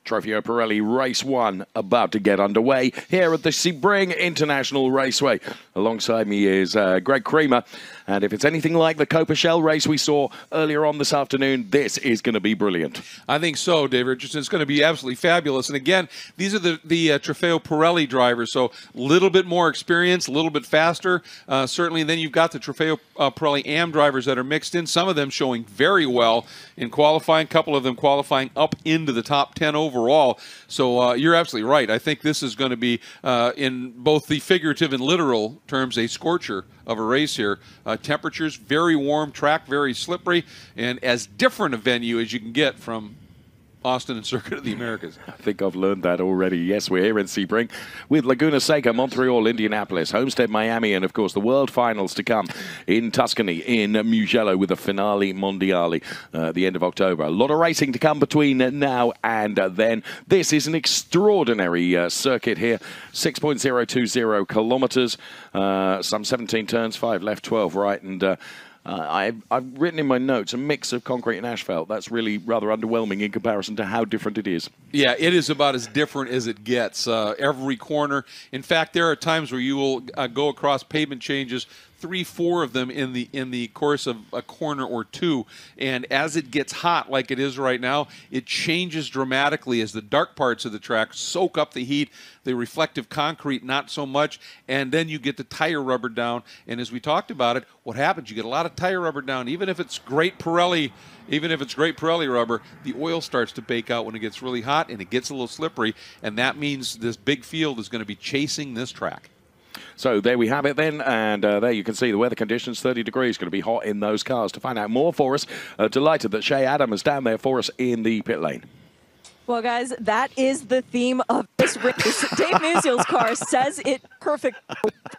Trofeo Pirelli Race 1 about to get underway here at the Sebring International Raceway. Alongside me is Greg Creamer. And if it's anything like the Copa race we saw earlier on this afternoon, this is going to be brilliant. I think so, David Richardson. It's going to be absolutely fabulous. And again, these are the Trofeo Pirelli drivers, so a little bit more experience, a little bit faster. Certainly, then you've got the Trofeo Pirelli AM drivers that are mixed in, some of them showing very well in qualifying, a couple of them qualifying up into the top 10 overall. So you're absolutely right. I think this is going to be, in both the figurative and literal terms, a scorcher of a race here. Temperatures very warm, track very slippery, and as different a venue as you can get from Austin and Circuit of the Americas. I think I've learned that already. Yes, we're here in Sebring with Laguna Seca, Montreal, Indianapolis, Homestead, Miami, and of course the World Finals to come in Tuscany, in Mugello, with the Finale Mondiale at the end of October. A lot of racing to come between now and then. This is an extraordinary circuit here, 6.020 kilometers, some 17 turns, 5 left, 12 right, and I've written in my notes a mix of concrete and asphalt. That's really rather underwhelming in comparison to how different it is. Yeah, it is about as different as it gets. Every corner. In fact, there are times where you will go across pavement changes, 3-4 of them in the course of a corner or two, and as it gets hot like it is right now, it changes dramatically as the dark parts of the track soak up the heat, the reflective concrete not so much, and then you get the tire rubber down. And as we talked about it, what happens? You get a lot of tire rubber down, even if it's great Pirelli. Even if it's great Pirelli rubber, the oil starts to bake out when it gets really hot and it gets a little slippery, and that means this big field is going to be chasing this track. So there we have it then, and there you can see the weather conditions, 30 degrees, going to be hot in those cars. To find out more for us, delighted that Shay Adam is down there for us in the pit lane. Well, guys, that is the theme of this race. Dave Musial's car says it perfect.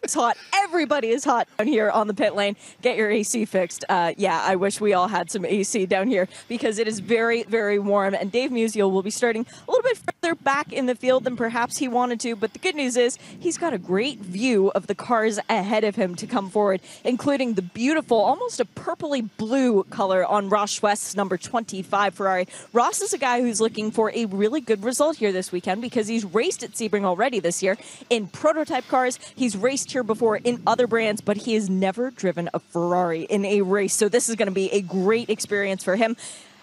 It's hot. Everybody is hot down here on the pit lane. Get your AC fixed. Yeah, I wish we all had some AC down here because it is very, very warm. And Dave Musial will be starting a little bit further back in the field than perhaps he wanted to. But the good news is he's got a great view of the cars ahead of him to come forward, including the beautiful, almost a purpley blue color on Ross Schwest's number 25 Ferrari. Ross is a guy who's looking for a really good result here this weekend because he's raced at Sebring already this year in prototype cars. He's raced here before in other brands, but he has never driven a Ferrari in a race. So this is going to be a great experience for him.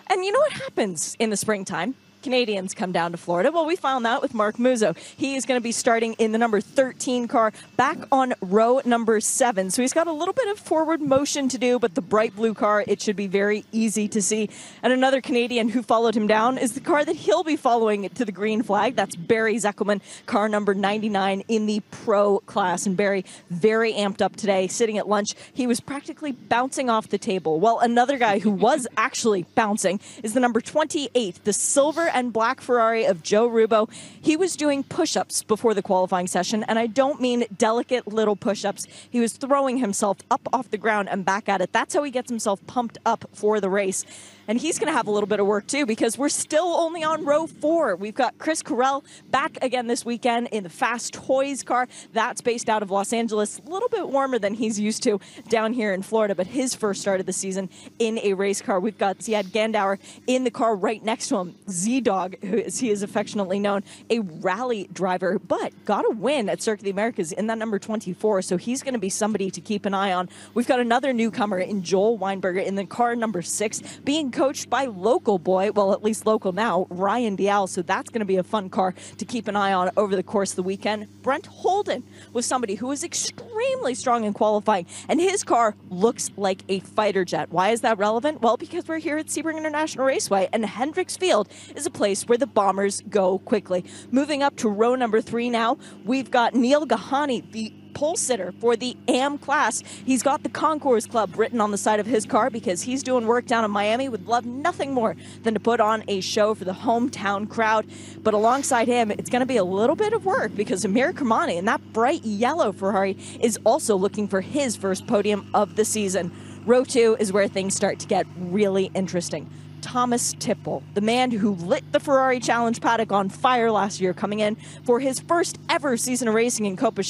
And you know what happens in the springtime? Canadians come down to Florida. Well, we found that with Mark Muzo. He is going to be starting in the number 13 car back on row number 7. So he's got a little bit of forward motion to do, but the bright blue car, it should be very easy to see. And another Canadian who followed him down is the car that he'll be following to the green flag. That's Barry Zeckelman, car number 99 in the pro class. And Barry, very amped up today, sitting at lunch. He was practically bouncing off the table. Well, another guy who was actually bouncing is the number 28, the silver and black Ferrari of Joe Rubo. He was doing push-ups before the qualifying session, and I don't mean delicate little push-ups. He was throwing himself up off the ground and back at it. That's how he gets himself pumped up for the race. And he's going to have a little bit of work, too, because we're still only on row 4. We've got Chris Carell back again this weekend in the Fast Toys car. That's based out of Los Angeles. A little bit warmer than he's used to down here in Florida, but his first start of the season in a race car. We've got Ziad Gandauer in the car right next to him. Z-Dog, who as he is affectionately known, a rally driver, but got a win at Circuit of the Americas in that number 24, so he's going to be somebody to keep an eye on. We've got another newcomer in Joel Weinberger in the car number 6, being coached by local boy, well, at least local now, Ryan Dial. So that's going to be a fun car to keep an eye on over the course of the weekend. Brent Holden was somebody who was extremely strong in qualifying, and his car looks like a fighter jet. Why is that relevant? Well, because we're here at Sebring International Raceway, and Hendricks Field is a place where the bombers go quickly. Moving up to row number 3 now, we've got Neil Gahani, the pole sitter for the AM class. He's got the Concours Club written on the side of his car because he's doing work down in Miami, would love nothing more than to put on a show for the hometown crowd. But alongside him, it's going to be a little bit of work because Amir Kermani in that bright yellow Ferrari is also looking for his first podium of the season. Row 2 is where things start to get really interesting. Thomas Tipple, the man who lit the Ferrari Challenge paddock on fire last year, coming in for his first ever season of racing in Copa.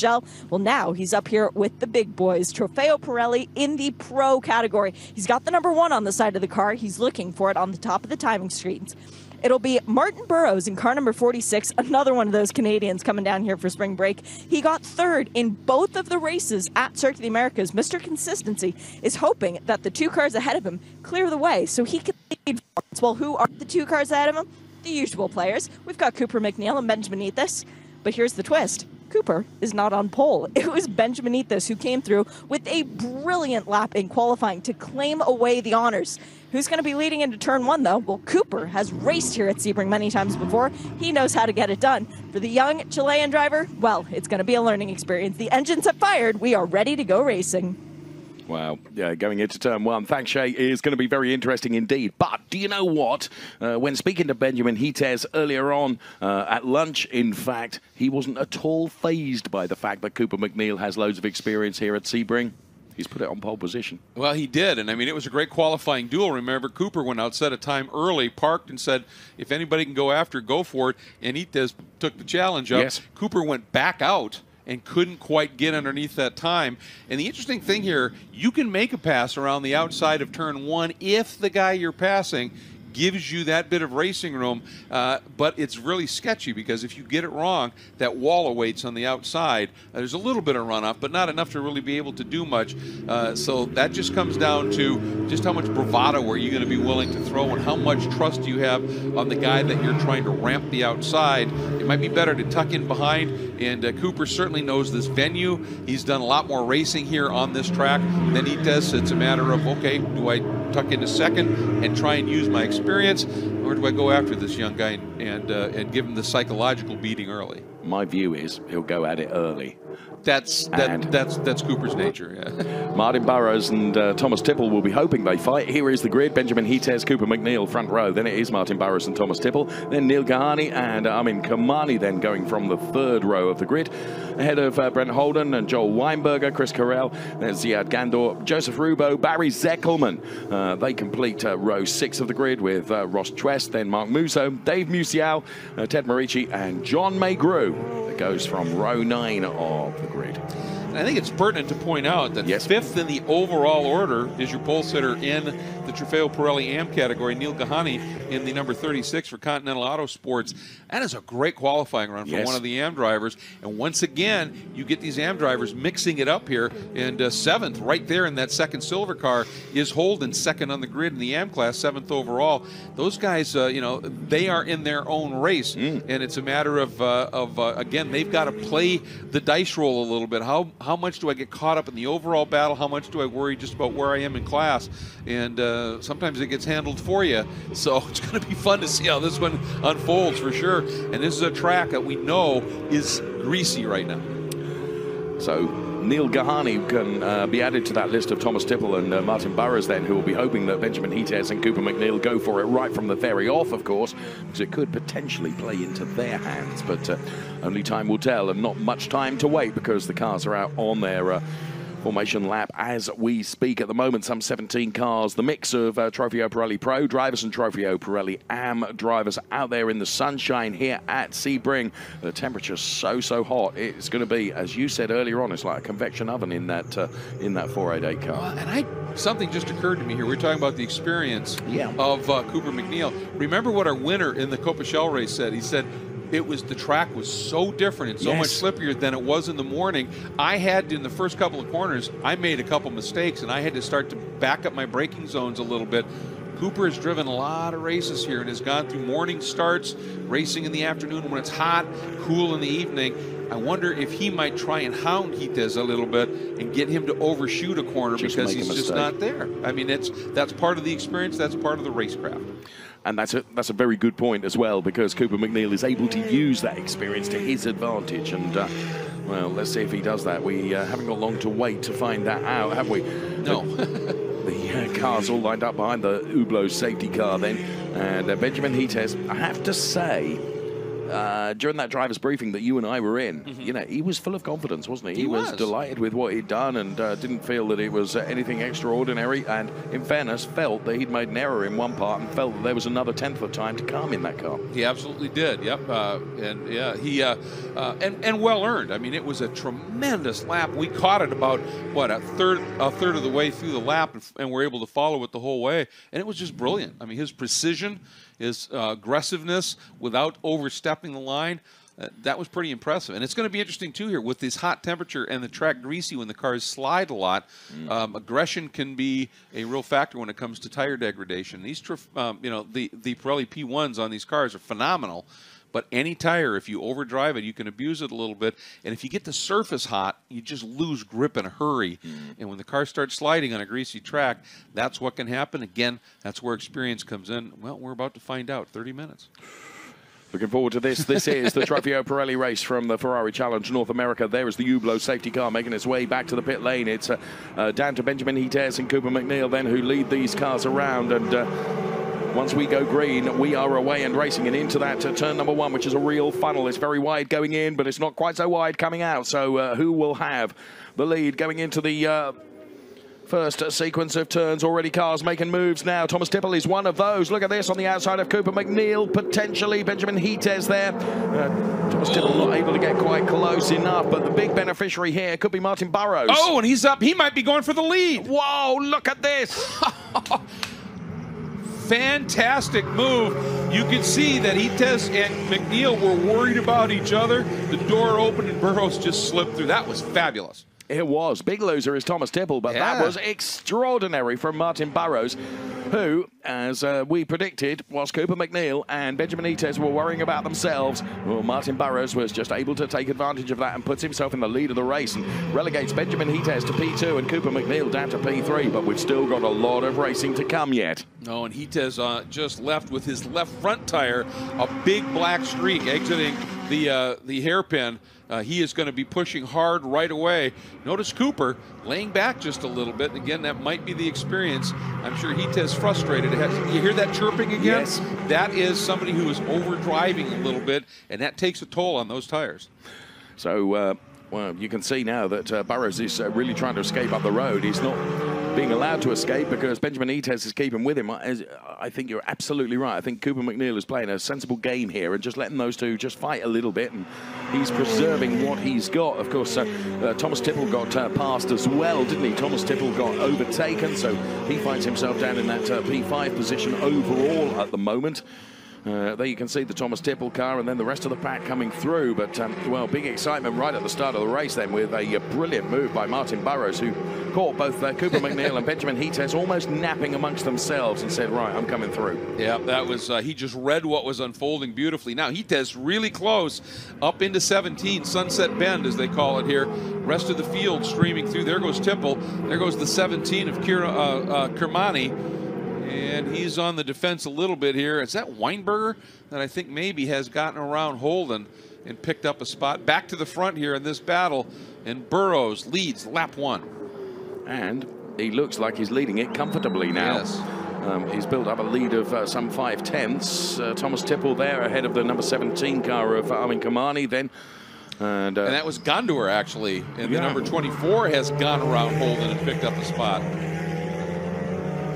Well, now he's up here with the big boys. Trofeo Pirelli in the pro category. He's got the number 1 on the side of the car. He's looking for it on the top of the timing screens. It'll be Martin Burrows in car number 46, another one of those Canadians coming down here for spring break. He got third in both of the races at Circuit of the Americas. Mr. Consistency is hoping that the 2 cars ahead of him clear the way so he can lead. Well, who are the 2 cars ahead of him? The usual players. We've got Cooper McNeil and Benjamin Ethis. But here's the twist. Cooper is not on pole. It was Benjamin Ethis who came through with a brilliant lap in qualifying to claim away the honors. Who's going to be leading into turn 1, though? Well, Cooper has raced here at Sebring many times before. He knows how to get it done. For the young Chilean driver, well, it's going to be a learning experience. The engines have fired. We are ready to go racing. Wow, yeah, going into turn 1, thanks, Shay, is going to be very interesting indeed. But do you know what? When speaking to Benjamin Ethis earlier on at lunch, in fact, he wasn't at all fazed by the fact that Cooper McNeil has loads of experience here at Sebring. He's put it on pole position. Well, he did, and I mean, it was a great qualifying duel. Remember, Cooper went out, set a time early, parked, and said, if anybody can go after, go for it, and Ethis took the challenge up. Yes. Cooper went back out and couldn't quite get underneath that time. And the interesting thing here, you can make a pass around the outside of turn 1 if the guy you're passing gives you that bit of racing room, but it's really sketchy because if you get it wrong, that wall awaits on the outside. There's a little bit of runoff, but not enough to really be able to do much. So that just comes down to just how much bravado are you going to be willing to throw and how much trust do you have on the guy that you're trying to ramp the outside. It might be better to tuck in behind, and Cooper certainly knows this venue. He's done a lot more racing here on this track than he does. It's a matter of, okay, do I tuck into second and try and use my experience, or do I go after this young guy and give him the psychological beating early? My view is he'll go at it early. That's Cooper's nature. Yeah. Martin Burrows and Thomas Tipple will be hoping they fight. Here is the grid. Benjamin Ethis, Cooper McNeil front row. Then it is Martin Burrows and Thomas Tipple. Then Neil Gahani and Amin Kamani then going from the 3rd row of the grid. Ahead of Brent Holden and Joel Weinberger, Chris Carell, then Ziad Gandor, Joseph Rubo, Barry Zeckelman. They complete row 6 of the grid with Ross Twest, then Mark Musso, Dave Musial, Ted Marici and John Maygrew. That goes from row 9 of the grid. And I think it's pertinent to point out that yes. 5th in the overall order is your pole sitter in the Trofeo Pirelli AM category, Neil Gahani, in the number 36 for Continental Auto Sports. That is a great qualifying run for yes. one of the AM drivers. And once again, you get these AM drivers mixing it up here. And 7th, right there in that 2nd silver car, is Holden, 2nd on the grid in the AM class, 7th overall. Those guys, you know, they are in their own race. And it's a matter of again, they've got to play the dice roll a little bit. How much do I get caught up in the overall battle? How much do I worry just about where I am in class? And sometimes it gets handled for you. So it's going to be fun to see how this one unfolds for sure. And this is a track that we know is greasy right now. So Neil Gahani can be added to that list of Thomas Tipple and Martin Burrows then, who will be hoping that Benjamin Ethis and Cooper McNeil go for it right from the very off, of course, because it could potentially play into their hands. But only time will tell, and not much time to wait because the cars are out on their formation lap as we speak at the moment. Some 17 cars, the mix of Trofeo Pirelli Pro drivers and Trofeo Pirelli AM drivers out there in the sunshine here at Sebring. The temperature's so hot. It's going to be, as you said earlier on, it's like a convection oven in that 488 car. And something just occurred to me here. We were talking about the experience of Cooper McNeil. Remember what our winner in the Copa Shell race said? He said, the track was so different and so much slippier than it was in the morning. I had to, in the first couple of corners, I made a couple mistakes and I had to start to back up my braking zones a little bit. Cooper has driven a lot of races here and has gone through morning starts, racing in the afternoon when it's hot, cool in the evening. I wonder if he might try and hound Ethis a little bit and get him to overshoot a corner because he's just not there. I mean, that's part of the experience, that's part of the racecraft. And that's a very good point as well, because Cooper McNeil is able to use that experience to his advantage. And, well, let's see if he does that. We haven't got long to wait to find that out, have we? No. The cars all lined up behind the Hublot safety car then. And Benjamin Ethis, I have to say, during that driver's briefing that you and I were in, you know, he was full of confidence, wasn't he? He was delighted with what he'd done and didn't feel that it was anything extraordinary, and in fairness felt that he'd made an error in one part and felt that there was another 10th of time to come in that car. He absolutely did, yep. And yeah, he and well earned. I mean, it was a tremendous lap. We caught it about what, a third of the way through the lap, and were able to follow it the whole way, and it was just brilliant. I mean, his precision, his aggressiveness without overstepping the line. That was pretty impressive. And it's going to be interesting, too, here with this hot temperature and the track greasy when the cars slide a lot. Aggression can be a real factor when it comes to tire degradation. These, the Pirelli P1s on these cars are phenomenal. But any tire, if you overdrive it, you can abuse it a little bit. And if you get the surface hot, you just lose grip in a hurry. And when the car starts sliding on a greasy track, that's what can happen. Again, that's where experience comes in. Well, we're about to find out. 30 minutes. Looking forward to this. This is the Trofeo Pirelli race from the Ferrari Challenge North America. There is the Hublot safety car making its way back to the pit lane. It's down to Benjamin Hites and Cooper McNeil then who lead these cars around. And once we go green, we are away and racing and into that turn number 1, which is a real funnel. It's very wide going in, but it's not quite so wide coming out. So who will have the lead going into the first sequence of turns? Already cars making moves now. Thomas Tipple is one of those. Look at this on the outside of Cooper McNeil. Potentially Benjamin Hites there. Thomas Tipple not able to get quite close enough, but the big beneficiary here could be Martin Burrows. Oh, and he's up. He might be going for the lead. Whoa, look at this. Fantastic move. You can see that Hites and McNeil were worried about each other. The door opened and Burrows just slipped through. That was fabulous. It was. Big loser is Thomas Tipple, but that was extraordinary from Martin Burrows, who, as we predicted, was Cooper McNeil and Benjamin Hites were worrying about themselves. Well, Martin Burrows was just able to take advantage of that and puts himself in the lead of the race and relegates Benjamin Hites to P2 and Cooper McNeil down to P3, but we've still got a lot of racing to come yet. No, and Hites just left with his left front tire, a big black streak exiting the hairpin. He is going to be pushing hard right away. Notice Cooper laying back just a little bit. Again, that might be the experience. I'm sure Hites frustrated. You hear that chirping again? Yes. That is somebody who is overdriving a little bit, and that takes a toll on those tires. So, well, you can see now that Burrows is really trying to escape up the road. He's not being allowed to escape because Benjamin Hites is keeping with him. I think you're absolutely right. I think Cooper McNeil is playing a sensible game here and just letting those two just fight a little bit, and he's preserving what he's got. Of course, Thomas Tipple got passed as well, didn't he? Thomas Tipple got overtaken, so he finds himself down in that P5 position overall at the moment. There you can see the Thomas Tipple car and then the rest of the pack coming through. But, well, big excitement right at the start of the race then with a brilliant move by Martin Burrows, who caught both Cooper McNeil and Benjamin Hites almost napping amongst themselves and said, right, I'm coming through. Yeah, that was, he just read what was unfolding beautifully. Now, Hites really close up into 17, Sunset Bend, as they call it here. Rest of the field streaming through. There goes Tipple. There goes the 17 of Kermani. And he's on the defense a little bit here. Is that Weinberger that I think maybe has gotten around Holden and picked up a spot? Back to the front here in this battle, and Burrows leads lap 1. And he looks like he's leading it comfortably now. Yes. He's built up a lead of some 5/10. Thomas Tipple there ahead of the number 17 car of Armin Kamani then. And that was Gondor, actually. And the number 24 has gone around Holden and picked up a spot.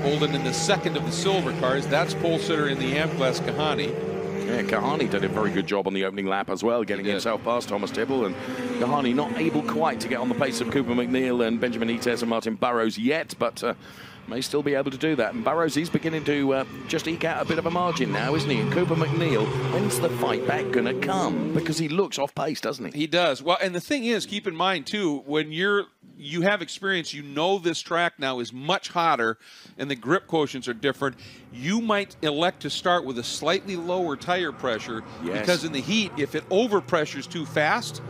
Holden in the second of the silver cars. That's pole sitter in the AM class, Kahani. Yeah, Kahani did a very good job on the opening lap as well, getting himself past Thomas Tipple. And Kahani not able quite to get on the pace of Cooper McNeil and Benjamin Hites and Martin Burrows yet, but may still be able to do that. And Burrows is beginning to just eke out a bit of a margin now, isn't he? And Cooper McNeil, when's the fight back going to come? Because he looks off pace, doesn't he? He does. Well, and the thing is, keep in mind, too, when you have experience, you know this track now is much hotter and the grip quotients are different. You might elect to start with a slightly lower tire pressure because in the heat, if it overpressures too fast,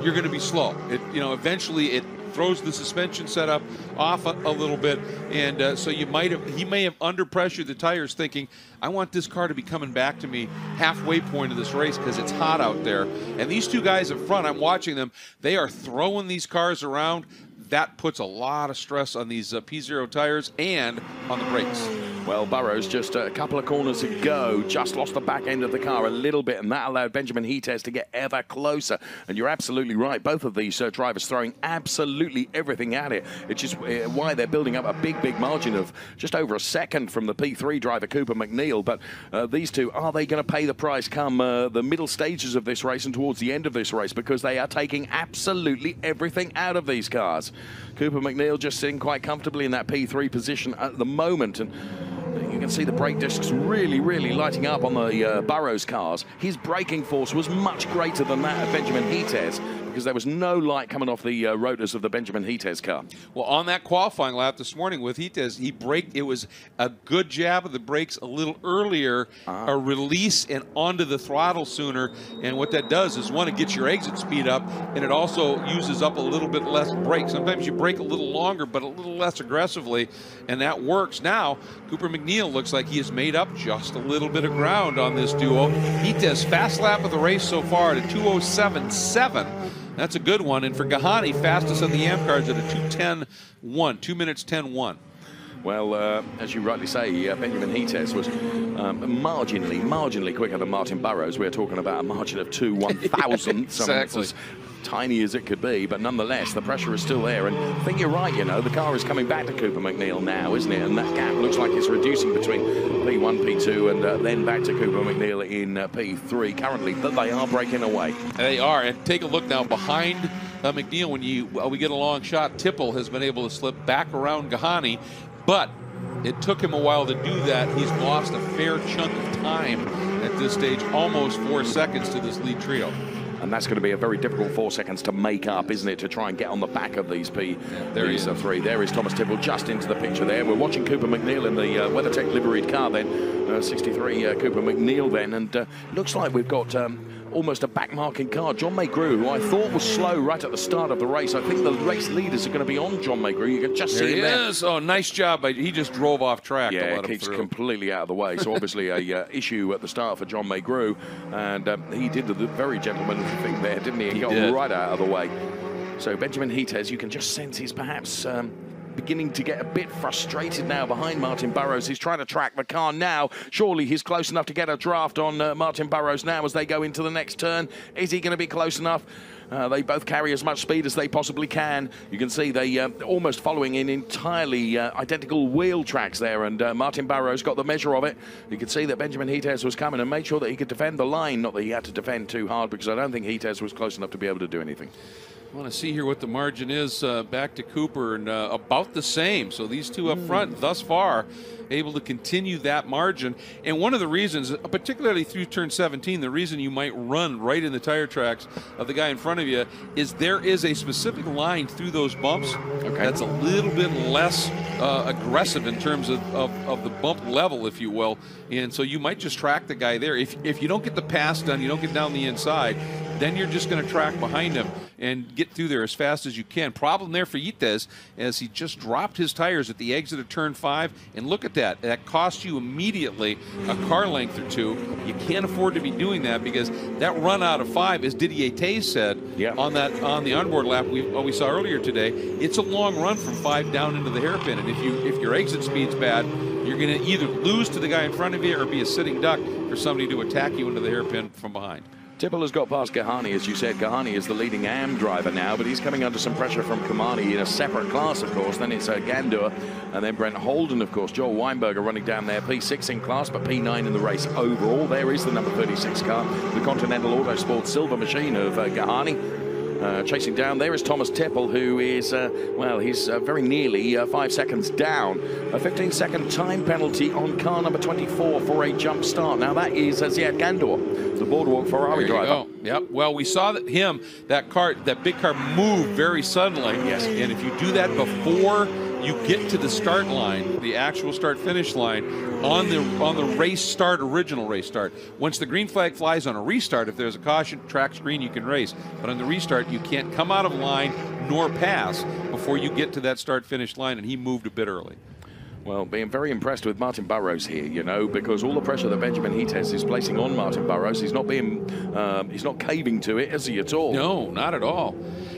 you're going to be slow. Eventually it throws the suspension setup off a little bit, and so he may have underpressured the tires, thinking, I want this car to be coming back to me halfway point of this race because it's hot out there. And these two guys in front, I'm watching them, they are throwing these cars around. That puts a lot of stress on these P0 tires and on the brakes. Well, Burrows just a couple of corners ago just lost the back end of the car a little bit, and that allowed Benjamin Hites to get ever closer. And you're absolutely right. Both of these drivers throwing absolutely everything at it. It's just why they're building up a big margin of just over a second from the P3 driver, Cooper McNeil. But these two, are they going to pay the price come the middle stages of this race and towards the end of this race? Because they are taking absolutely everything out of these cars. Cooper McNeil just sitting quite comfortably in that P3 position at the moment. And You can see the brake discs really, really lighting up on the Burrows cars. His braking force was much greater than that of Benjamin Hites, because there was no light coming off the rotors of the Benjamin Hites car. Well, on that qualifying lap this morning with Hites, he braked. It was a good jab of the brakes a little earlier, a release and onto the throttle sooner. And what that does is, one, it gets your exit speed up, and it also uses up a little bit less brake. Sometimes you brake a little longer, but a little less aggressively, and that works. Now, Cooper McNeil looks like he has made up just a little bit of ground on this duo. Hites, fast lap of the race so far at a 2:07.7. That's a good one. And for Gahani, fastest of the AM cars at a 2:10.1, 2 minutes 10.1. Well, as you rightly say, Benjamin Hites was marginally quicker than Martin Burrows. We're talking about a margin of 2 1,000ths. Exactly. As tiny as it could be, but nonetheless, the pressure is still there. And I think you're right, you know, the car is coming back to Cooper McNeil now, isn't it? And that gap looks like it's reducing between P1, P2, and then back to Cooper McNeil in P3 currently, but they are breaking away. They are. And take a look now behind McNeil. When we get a long shot, Tipple has been able to slip back around Gahani, but it took him a while to do that. He's lost a fair chunk of time at this stage, almost 4 seconds to this lead trio. And that's going to be a very difficult 4 seconds to make up, isn't it, to try and get on the back of these three. There is Thomas Tipple just into the picture there. We're watching Cooper McNeil in the WeatherTech liveried car then, 63 Cooper McNeil then, and looks like we've got almost a back-marking car. John Maygrue, who I thought was slow right at the start of the race. I think the race leaders are going to be on John Maygrue. You can just see him there. Yes. Oh, nice job. He just drove off track to let him keeps through. Completely out of the way. So obviously a issue at the start for John Maygrue, and he did the very gentlemanly thing there, didn't he? He got right out of the way. So Benjamin Hites, you can just sense he's perhaps beginning to get a bit frustrated now behind Martin Burrows. He's trying to track the car now. Surely he's close enough to get a draft on Martin Burrows now as they go into the next turn. Is he going to be close enough? They both carry as much speed as they possibly can. You can see they almost following in entirely identical wheel tracks there, and Martin Burrows got the measure of it. You could see that Benjamin Hites was coming and made sure that he could defend the line. Not that he had to defend too hard, because I don't think Hites was close enough to be able to do anything. I want to see here what the margin is back to Cooper, and about the same. So these two up front thus far able to continue that margin. And one of the reasons, particularly through turn 17, the reason you might run right in the tire tracks of the guy in front of you is there is a specific line through those bumps that's a little bit less aggressive in terms of the bump level, if you will. And so you might just track the guy there. If you don't get the pass done, you don't get down the inside, then you're just going to track behind him and get through there as fast as you can. Problem there for Hites as he just dropped his tires at the exit of turn 5, and look at that. That cost you immediately a car length or two. You can't afford to be doing that, because that run out of 5, as Didier Taze said on the onboard lap we saw earlier today, it's a long run from 5 down into the hairpin, and if your exit speed's bad, you're going to either lose to the guy in front of you or be a sitting duck for somebody to attack you into the hairpin from behind. Tipple has got past Gahani, as you said. Gahani is the leading AM driver now, but he's coming under some pressure from Kamani in a separate class, of course. Then it's Gandour, and then Brent Holden, of course. Joel Weinberger running down there, P6 in class, but P9 in the race overall. There is the number 36 car, the Continental Autosport Silver Machine of Gahani. Chasing down, there is Thomas Tipple, who is, well, he's very nearly 5 seconds down. A 15-second time penalty on car number 24 for a jump start. Now that is Ziad Gandour, the Boardwalk Ferrari driver. Yep. Well, we saw that that big car move very suddenly. Yes. And if you do that before you get to the start line, the actual start-finish line, on the original race start. Once the green flag flies on a restart, if there's a caution, track's green, you can race. But on the restart, you can't come out of line nor pass before you get to that start-finish line, and he moved a bit early. Well, being very impressed with Martin Burrows here, you know, because all the pressure that Benjamin Hites is placing on Martin Burrows, he's not caving to it, is he, at all? No, not at all.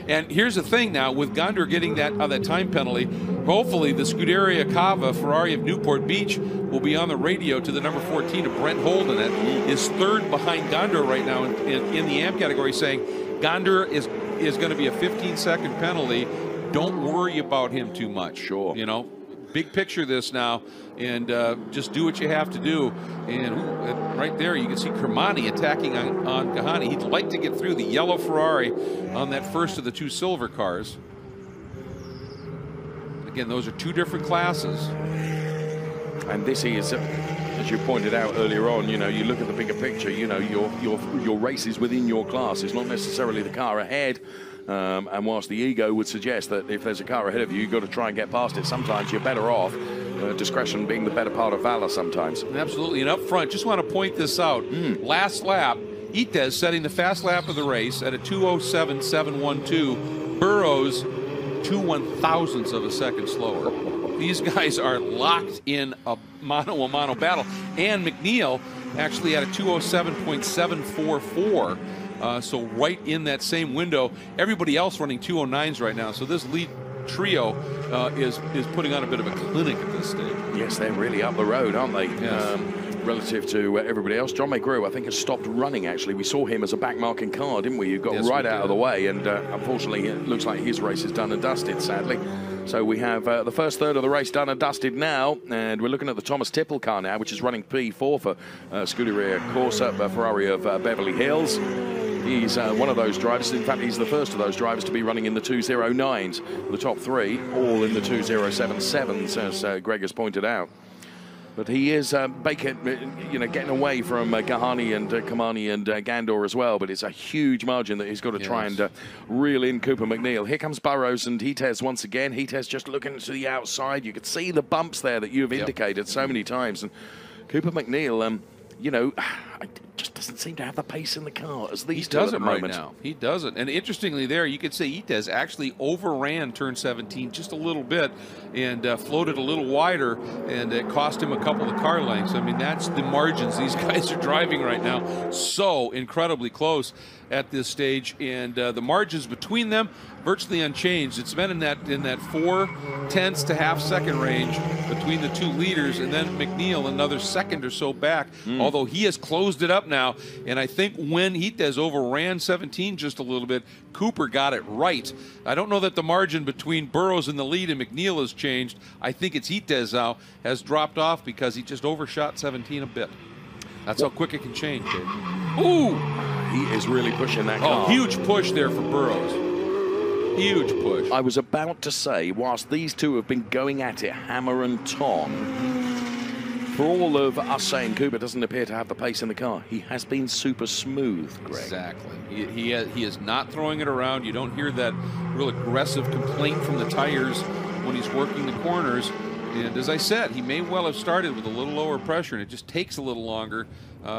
And here's the thing now, with Gandour getting that time penalty, hopefully the Scuderia Cava Ferrari of Newport Beach will be on the radio to the number 14 of Brent Holden, that is third behind Gandour right now in the AM category, saying Gandour is going to be a 15-second penalty. Don't worry about him too much. Sure. You know? Big picture this now, and just do what you have to do. And right there, you can see Kermani attacking on Gahani. He'd like to get through the yellow Ferrari on that first of the 2 silver cars. Again, those are 2 different classes. And this is, as you pointed out earlier on, you look at the bigger picture. Your race is within your class. It's not necessarily the car ahead. And whilst the ego would suggest that if there's a car ahead of you, you've got to try and get past it, sometimes you're better off. Discretion being the better part of valor sometimes. Absolutely. And up front, just want to point this out. Last lap, Itez setting the fast lap of the race at a 2:07.712. Burrows 2/1000ths of a second slower. These guys are locked in a mano-a-mano battle. And McNeil actually at a 2:07.744. So right in that same window. Everybody else running 2:09s right now. So this lead trio is putting on a bit of a clinic at this stage. Yes, they're really up the road, aren't they? Yes. Relative to everybody else. John McGrew, I think, has stopped running, actually. We saw him as a back-marking car, didn't we? You got right out of the way, and unfortunately, it looks like his race is done and dusted, sadly. So we have the first third of the race done and dusted now, and we're looking at the Thomas Tipple car now, which is running P4 for Scuderia Corsa, Ferrari of Beverly Hills. He's one of those drivers. In fact, he's the first of those drivers to be running in the 209s. The top three, all in the 2077s, as Greg has pointed out. But he is Baker, getting away from Gahani and Kamani and Gandor as well. But it's a huge margin that he's got to try and reel in Cooper McNeil. Here comes Burrows and Hitez once again. Hitez just looking to the outside. You could see the bumps there that you've indicated so many times. And Cooper McNeil, just doesn't seem to have the pace in the car as these two at the moment. Right now. He doesn't. And interestingly there, you could say Itez actually overran turn 17 just a little bit and floated a little wider, and it cost him a couple of car lengths. I mean, that's the margins these guys are driving right now. So incredibly close at this stage, and the margins between them virtually unchanged. It's been in that 4/10 to half-second range between the two leaders, and then McNeil another second or so back, although he has closed it up now. And I think when Itez overran 17 just a little bit, Cooper got it right. I don't know that the margin between Burrows in the lead and McNeil has changed. I think it's Itez now has dropped off because he just overshot 17 a bit. That's how quick it can change, Dave. Ooh! He is really pushing that car. Oh, huge push there for Burrows. Huge push. I was about to say, whilst these two have been going at it hammer and tong, for all of us saying Cooper doesn't appear to have the pace in the car, he has been super smooth, Greg. Exactly. He is not throwing it around. You don't hear that real aggressive complaint from the tires when he's working the corners. And as I said, he may well have started with a little lower pressure, and it just takes a little longer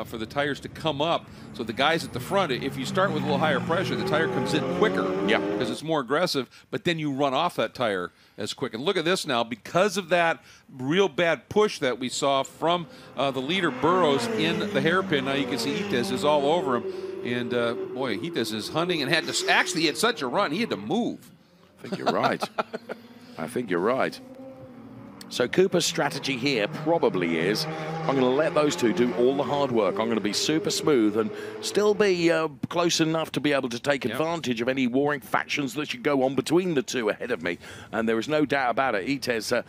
for the tires to come up. So the guys at the front, if you start with a little higher pressure, the tire comes in quicker. Yeah. Because it's more aggressive, but then you run off that tire as quick. And look at this now. Because of that real bad push that we saw from the leader Burrows in the hairpin, now you can see Itez is all over him. And, boy, Itez is hunting and had to actually he had such a run, he had to move. I think you're right. I think you're right. So Cooper's strategy here probably is, I'm going to let those two do all the hard work. I'm going to be super smooth and still be close enough to be able to take advantage of any warring factions that should go on between the two ahead of me. And there is no doubt about it. Itez,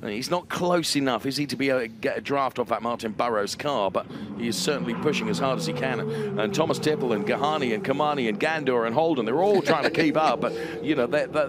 he's not close enough, is he, to be able to get a draft off that Martin Burrows car, but he is certainly pushing as hard as he can. And Thomas Tipple and Gahani and Kamani and Gandor and Holden, they're all trying to keep up, but,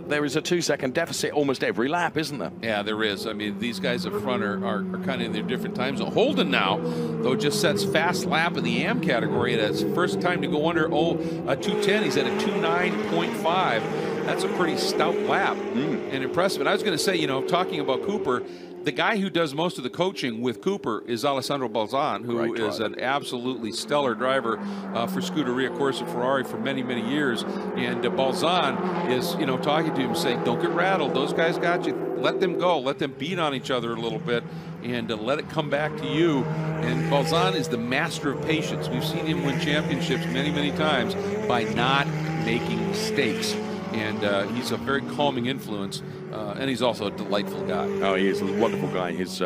there is a 2-second deficit almost every lap, isn't there? Yeah, there is. I mean, these guys up front are kind of in their different times. Holden now, though, just sets fast lap in the AM category. It's first time to go under 210. He's at a 2:09.5. That's a pretty stout lap and impressive. And I was going to say, talking about Cooper, the guy who does most of the coaching with Cooper is Alessandro Balzan, who is an absolutely stellar driver for Scuderia Corsa Ferrari for many, many years. And Balzan is, talking to him saying, don't get rattled. Those guys got you. Let them go. Let them beat on each other a little bit and let it come back to you. And Balzan is the master of patience. We've seen him win championships many, many times by not making mistakes. And he's a very calming influence, and he's also a delightful guy. Oh, he is a wonderful guy. His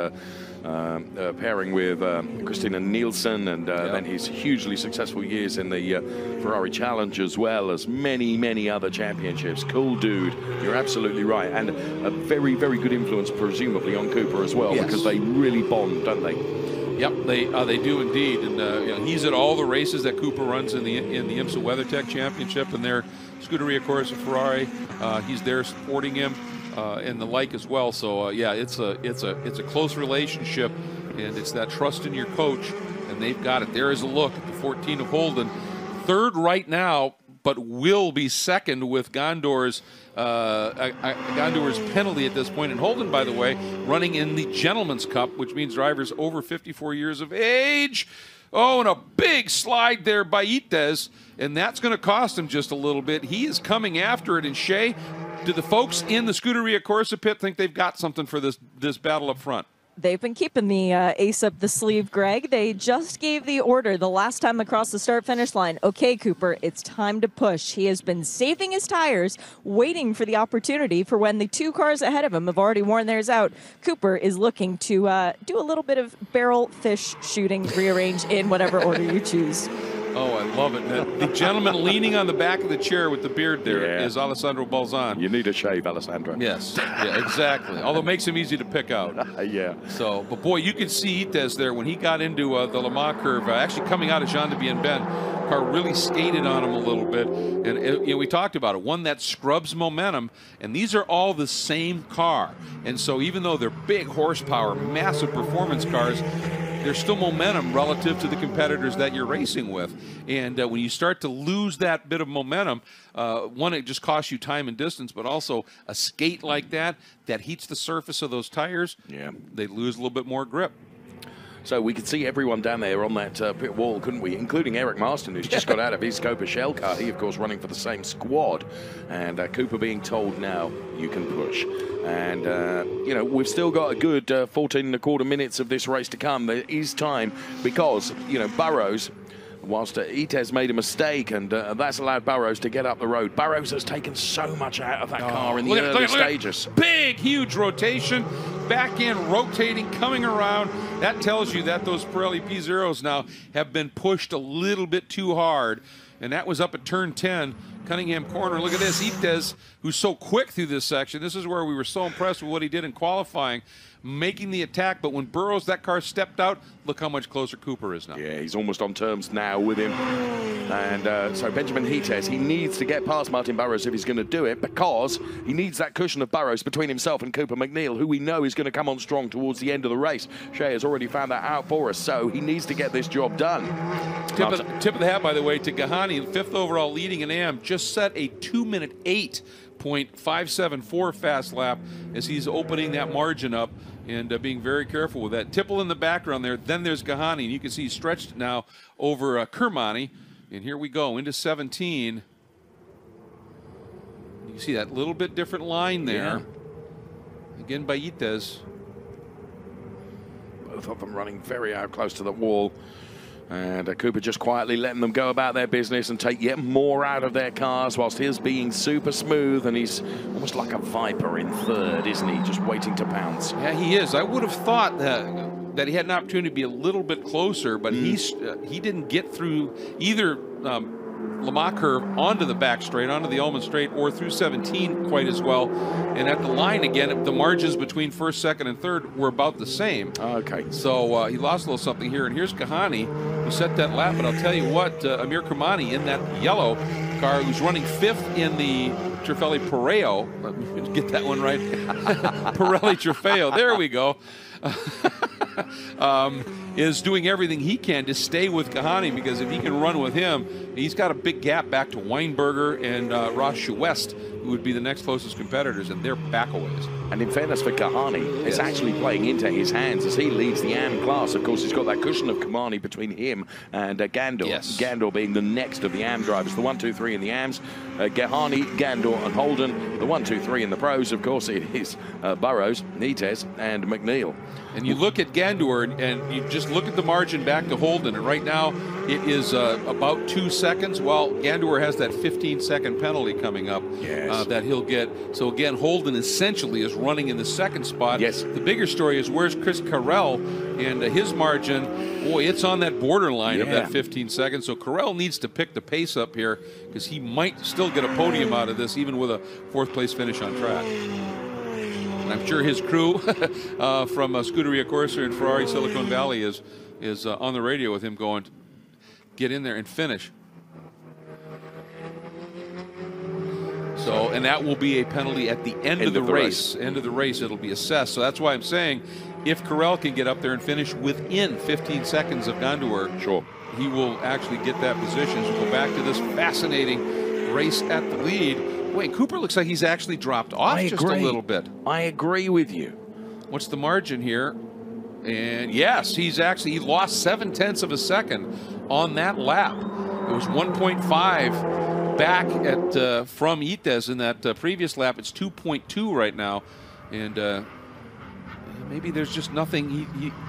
pairing with Christina Nielsen, and then his hugely successful years in the Ferrari Challenge, as well as many, many other championships. Cool dude. You're absolutely right. And a very, very good influence, presumably, on Cooper as well, because they really bond, don't they? Yep, they do indeed. And he's at all the races that Cooper runs in the IMSA WeatherTech Championship, and their Scuderia Corsa Ferrari. He's there supporting him. and the like as well. So yeah, it's a close relationship, and it's that trust in your coach, and they've got it. There is a look at the 14 of Holden, third right now, but will be second with Gondor's penalty at this point. And Holden, by the way, running in the Gentleman's Cup, which means drivers over 54 years of age. Oh, and a big slide there by Itez, and that's going to cost him just a little bit. He is coming after it, and Shea, do the folks in the Scuderia Corsa pit think they've got something for this battle up front? They've been keeping the ace up the sleeve, Greg. They just gave the order the last time across the start-finish line. Okay, Cooper, it's time to push. He has been saving his tires, waiting for the opportunity for when the two cars ahead of him have already worn theirs out. Cooper is looking to do a little bit of barrel fish shooting, rearrange in whatever order you choose. Oh, I love it. The gentleman leaning on the back of the chair with the beard there is Alessandro Balzan. You need a shave, Alessandro. Yes, yeah, exactly. Although it makes him easy to pick out. Yeah. So, but boy, you could see Itez there when he got into the Le Mans curve, actually coming out of Jean de Bien-Ben. Car really skated on him a little bit. And we talked about it. One that scrubs momentum, and these are all the same car. And so even though they're big horsepower, massive performance cars, there's still momentum relative to the competitors that you're racing with. And when you start to lose that bit of momentum, one, it just costs you time and distance, but also a skate like that heats the surface of those tires, they lose a little bit more grip. So we could see everyone down there on that pit wall, couldn't we? Including Eric Marston, who's just got out of his Cooper Shell car. He, of course, running for the same squad. And Cooper being told now, you can push. And, you know, we've still got a good 14 and a quarter minutes of this race to come. There is time because, you know, Burrows, whilst Itez made a mistake, and that's allowed Burrows to get up the road. Burrows has taken so much out of that car in the early stages. Big, huge rotation, back end, rotating, coming around. That tells you that those Pirelli P0s now have been pushed a little bit too hard, and that was up at turn 10. Cunningham corner. Look at this. Itez, who's so quick through this section. This is where we were so impressed with what he did in qualifying, making the attack. But when Burrows, that car stepped out, look how much closer Cooper is now. Yeah, he's almost on terms now with him. And so Benjamin Itez, he needs to get past Martin Burrows if he's going to do it, because he needs that cushion of Burrows between himself and Cooper McNeil, who we know is going to come on strong towards the end of the race. Shea has already found that out for us, so he needs to get this job done. Tip of the hat, by the way, to Gahani, 5th overall leading in AM, just set a 2-minute 8.574 fast lap as he's opening that margin up and being very careful with that. Tipple in the background there. Then there's Gahani, and you can see he's stretched now over Kermani. And here we go into 17. You can see that little bit different line there. Again by Itez. Both of them running very out close to the wall. And Cooper just quietly letting them go about their business and take yet more out of their cars, whilst his being super smooth, and he's almost like a viper in third, isn't he? Just waiting to pounce. Yeah, he is. I would have thought that he had an opportunity to be a little bit closer, but he didn't get through either Le Mans curve onto the back straight, onto the Ullman straight, or through 17 quite as well. And at the line again, the margins between first, second, and third were about the same. Okay. So he lost a little something here. And here's Kahani, who set that lap. But I'll tell you what, Amir Kermani in that yellow car, who's running 5th in the Trofeo Pirelli. Let me get that one right. Pirelli Trofeo. There we go. Is doing everything he can to stay with Kahani, because if he can run with him, he's got a big gap back to Weinberger and Ross West, who would be the next closest competitors, and they're back a ways. And in fairness for Kahani, it's actually playing into his hands as he leads the AM class. Of course, he's got that cushion of Kermani between him and Gandor. Yes. Gandor being the next of the AM drivers. The 1, 2, 3 in the AMs. Gahani, Gandor, and Holden. The 1, 2, 3 in the pros, of course, it is Burrows, Itez, and McNeil. And you look at Gandor, and you just look at the margin back to Holden, and right now it is about 2 seconds. Well, Gandor has that 15-second penalty coming up that he'll get. So again, Holden essentially is running in the second spot. Yes. The bigger story is where's Chris Carell, and his margin, boy, it's on that borderline of that 15 seconds. So Carell needs to pick the pace up here, because he might still get a podium out of this, even with a 4th place finish on track. And I'm sure his crew from Scuderia Corsa and Ferrari Silicon Valley is on the radio with him going, get in there and finish. So, and that will be a penalty at the end of the race. End of the race, it'll be assessed. So that's why I'm saying, if Carell can get up there and finish within 15 seconds of Gondor, sure, he will actually get that position. So we'll go back to this fascinating race at the lead. Wait, Cooper looks like he's actually dropped off just a little bit. I agree with you. What's the margin here? And yes, he lost 0.7 of a second on that lap. It was 1.5 back at from Ites in that previous lap. It's 2.2 right now, and maybe there's just nothing.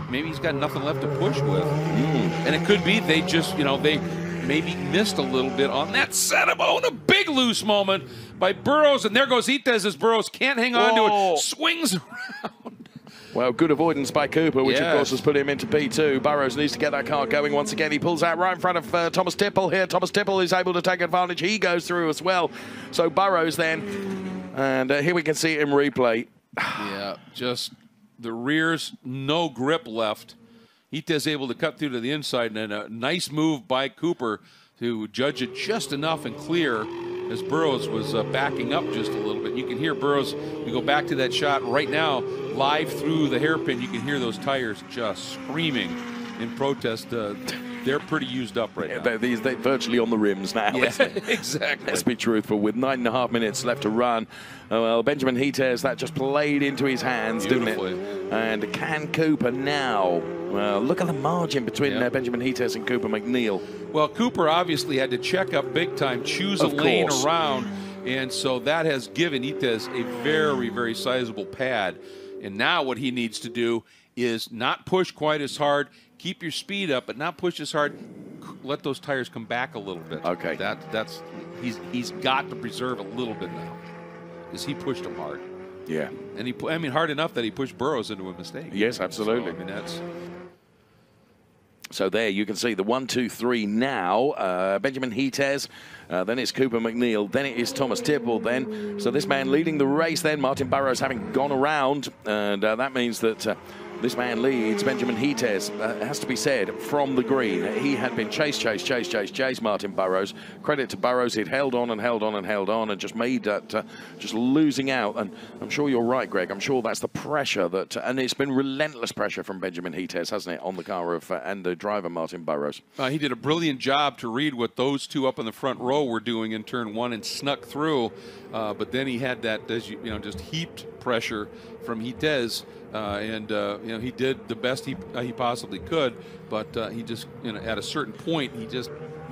Maybe he's got nothing left to push with, and it could be they just they maybe missed a little bit on that setup. Oh, and a big loose moment by Burrows, and there goes Ites as Burrows can't hang on to it, swings around. Well, good avoidance by Cooper, which of course has put him into P2. Burrows needs to get that car going once again. He pulls out right in front of Thomas Tipple here. Thomas Tipple is able to take advantage. He goes through as well. So Burrows then, and here we can see it in replay. Yeah, just the rears, no grip left. Ites able to cut through to the inside, and a nice move by Cooper to judge it just enough and clear as Burrows was backing up just a little bit. You can hear Burrows, we go back to that shot right now, live through the hairpin, you can hear those tires just screaming in protest. They're pretty used up right now. They're virtually on the rims now. Yeah, exactly. Let's be truthful. With 9.5 minutes left to run, well, Benjamin Hites, that just played into his hands, didn't it? And can Cooper now? Well, look at the margin between Benjamin Hites and Cooper McNeil. Well, Cooper obviously had to check up big time, choose a lane around, and so that has given Ites a very, very sizable pad. And now what he needs to do is not push quite as hard, keep your speed up, but not push as hard. Let those tires come back a little bit. Okay. That's he's got to preserve a little bit now, because he pushed him hard. Yeah. And hard enough that he pushed Burrows into a mistake. Yes, absolutely. So, I mean, that's. So there you can see the 1, 2, 3 now. Benjamin Hites, then it's Cooper McNeil, then it is Thomas Tipple then. So this man leading the race then, Martin Burrows having gone around, and that means that this man leads. Benjamin Hites, has to be said, from the green. He had been chased, Martin Burrows. Credit to Burrows, he'd held on and just made that, just losing out. And I'm sure you're right, Greg. I'm sure that's the pressure that, and it's been relentless pressure from Benjamin Hites, hasn't it, on the car of, and the driver, Martin Burrows. He did a brilliant job to read what those two up in the front row were doing in turn one and snuck through. But then he had that, just heaped pressure from Hites. He did the best he possibly could, but he just, at a certain point,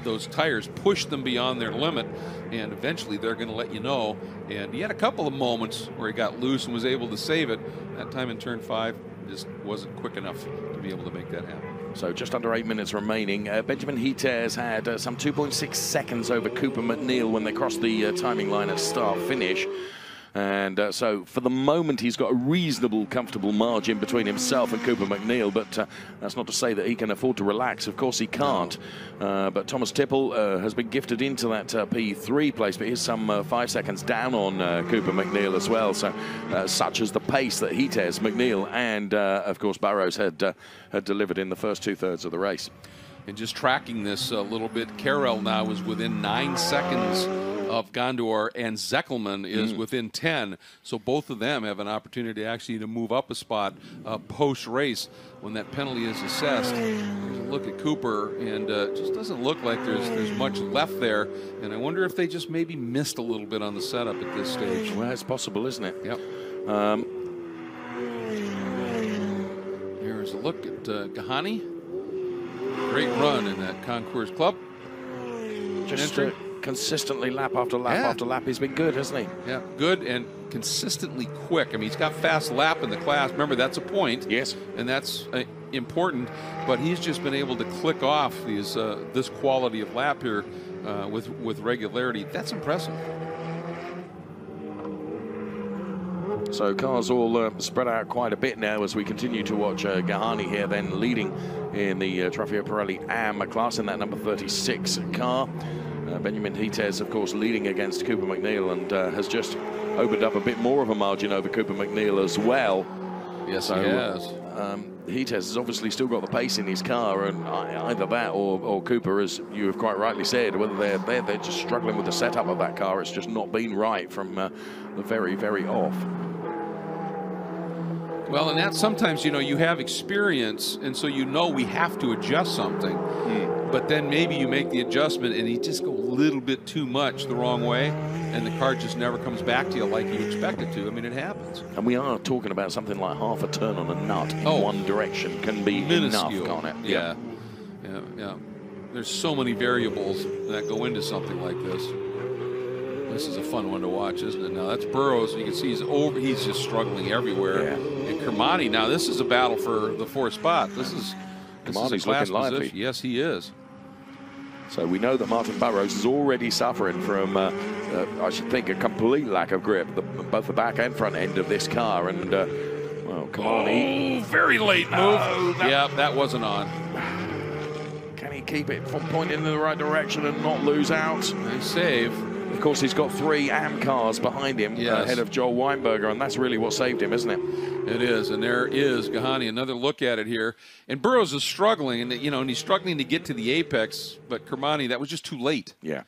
those tires pushed them beyond their limit, and eventually they're going to let you know. And he had a couple of moments where he got loose and was able to save it. That time in turn 5, just wasn't quick enough to be able to make that happen. So just under 8 minutes remaining. Benjamin Hites had some 2.6 seconds over Cooper McNeil when they crossed the timing line at start-finish. And so for the moment, he's got a reasonable, comfortable margin between himself and Cooper McNeil, but that's not to say that he can afford to relax. Of course, he can't. But Thomas Tipple has been gifted into that P3 place, but he's some 5 seconds down on Cooper McNeil as well. So such as the pace that Hites, McNeil, and of course Burrows had delivered in the first 2/3 of the race. And just tracking this a little bit, Carell now is within 9 seconds of Gondor, and Zeckelman is within 10. So both of them have an opportunity actually to move up a spot post-race when that penalty is assessed. There's a look at Cooper, and it just doesn't look like there's much left there. And I wonder if they just maybe missed a little bit on the setup at this stage. Well, it's possible, isn't it? Yep. Here's a look at Gahani. Great run in that Concours Club. Just consistently lap after lap after lap. He's been good, hasn't he? Yeah, good and consistently quick. I mean, he's got fast lap in the class. Remember, that's a point. Yes. And that's important. But he's just been able to click off these this quality of lap here with regularity. That's impressive. So cars all spread out quite a bit now as we continue to watch Gahani here then leading in the Trofeo Pirelli AM class in that number 36 car. Benjamin Hites, of course, leading against Cooper McNeil, and has just opened up a bit more of a margin over Cooper McNeil as well. Yes, So, he has. Heates has obviously still got the pace in his car, and either that or Cooper, as you have quite rightly said, whether they're just struggling with the setup of that car. It's just not been right from the very, very off. Well, and that sometimes, you know, you have experience, and so you know we have to adjust something. But then maybe you make the adjustment and you just go a little bit too much the wrong way, and the car just never comes back to you like you expect it to. I mean, it happens. And we are talking about something like half a turn on a nut in one direction can be minuscule. enough, can't it? Yeah. There's so many variables that go into something like this. This is a fun one to watch, isn't it? Now that's Burrows. You can see he's just struggling everywhere. Yeah. And Kermani, now this is a battle for the 4th spot. This is Kermani's a class looking lively. position. Yes, he is. So we know that Martin Burrows is already suffering from, I should think, a complete lack of grip, both the back and front end of this car. And, well, Kermani. Oh, very late move. That wasn't on. Can he keep it from pointing in the right direction and not lose out? Nice save. Of course, he's got 3 AM cars behind him ahead of Joel Weinberger, and that's really what saved him, isn't it? It is, and there is Gahani. Another look at it here, and Burrows is struggling, and and he's struggling to get to the apex. But Kermani, that was just too late. Yeah.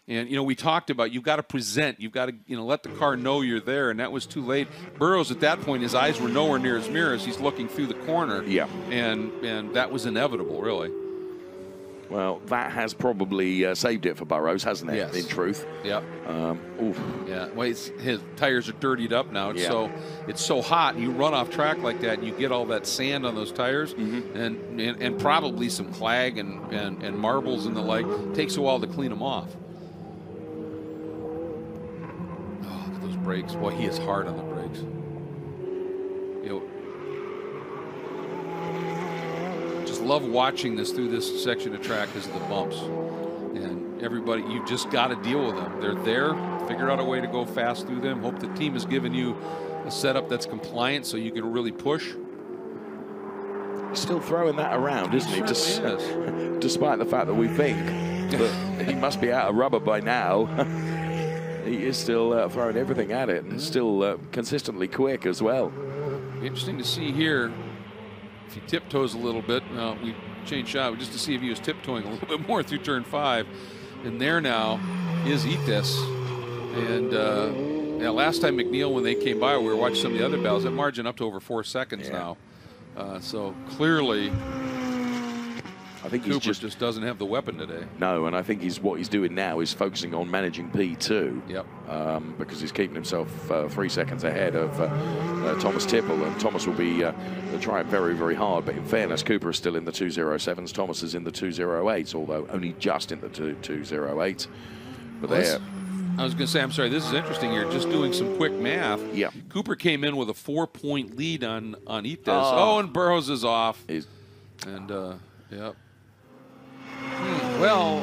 And we talked about you've got to present, you've got to let the car know you're there, and that was too late. Burrows at that point, his eyes were nowhere near his mirrors. He's looking through the corner. Yeah. And that was inevitable, really. Well, that has probably saved it for Burrows, hasn't it? Yes. In truth. Yep. Oof. Yeah. Well, his tires are dirtied up now. It's so hot. You run off track like that, and you get all that sand on those tires, and probably some clag and marbles and the like. It takes a while to clean them off. Oh, look at those brakes. Boy, he is hard on the brakes. Just love watching this through this section of track because of the bumps. And everybody, you just got to deal with them. They're there. Figure out a way to go fast through them. Hope the team has given you a setup that's compliant so you can really push. He's still throwing that around, isn't he? Despite the fact that we think that he must be out of rubber by now. He is still throwing everything at it, and still consistently quick as well. Interesting to see here. If he tiptoes a little bit, we changed shot just to see if he was tiptoeing a little bit more through turn 5. And there now is Ites. And last time McNeil, when they came by, we were watching some of the other battles. That margin up to over 4 seconds now. So clearly, I think Cooper he just doesn't have the weapon today. No, and I think what he's doing now is focusing on managing P2. Yep. Because he's keeping himself 3 seconds ahead of Thomas Tipple, and Thomas will be trying very, very hard. But in fairness, Cooper is still in the 207s. Thomas is in the 208s, although only just in the 208. But I was going to say, I'm sorry, this is interesting here. Just doing some quick math. Yeah. Cooper came in with a 4-point lead on Ites. And Burrows is off. Yep. Well,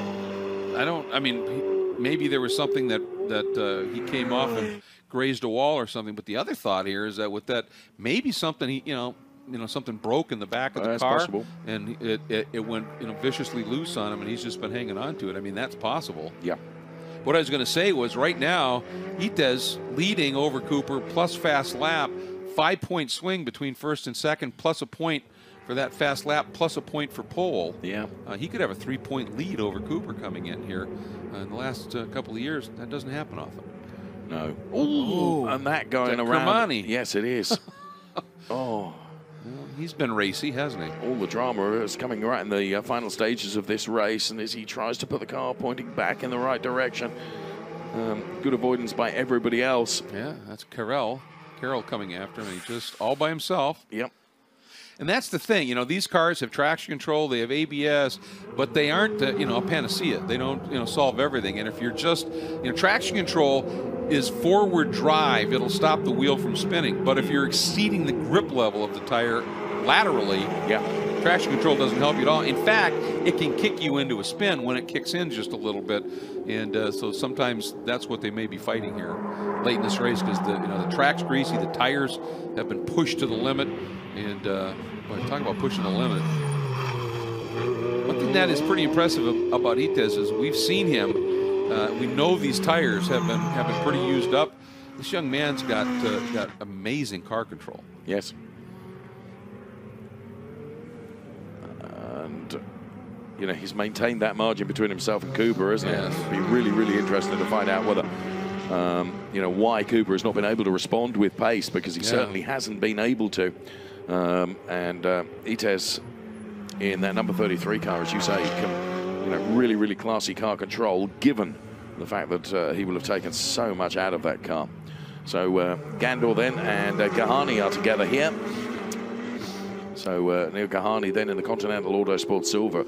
maybe there was something that he came off and grazed a wall or something. But the other thought here is that with that, maybe something something broke in the back of the that's car, possible. And it went viciously loose on him, and he's just been hanging on to it. I mean, that's possible. Yeah. What I was going to say was right now, Ites leading over Cooper plus fast lap, 5-point swing between first and second, plus a point for that fast lap, plus a point for pole. Yeah. He could have a 3-point lead over Cooper coming in here. In the last couple of years, that doesn't happen often. No. Ooh, and that going around. Kermani. Yes, it is. Well, he's been racy, hasn't he? All the drama is coming right in the final stages of this race, and as he tries to put the car pointing back in the right direction. Good avoidance by everybody else. Yeah, that's Carroll coming after him, and he's just all by himself. Yep. And that's the thing, these cars have traction control, they have ABS, but they aren't, a panacea. They don't, solve everything. And if you're just, traction control is forward drive. It'll stop the wheel from spinning. But if you're exceeding the grip level of the tire laterally, traction control doesn't help you at all. In fact, it can kick you into a spin when it kicks in just a little bit. And so sometimes that's what they may be fighting here late in this race, because the track's greasy, the tires have been pushed to the limit. And talking about pushing the limit. One thing that is pretty impressive about Ites is we've seen him. We know these tires have been pretty used up. This young man's got amazing car control. Yes. and you know, he's maintained that margin between himself and Cooper, isn't it? It'd be really, really interesting to find out whether, you know, why Cooper has not been able to respond with pace, because he certainly hasn't been able to. Itez in that number 33 car, as you say, can, you know, really, really classy car control, given the fact that he will have taken so much out of that car. So Gandor then and Gahani are together here. So Neil Gahani then in the Continental Autosport Silver,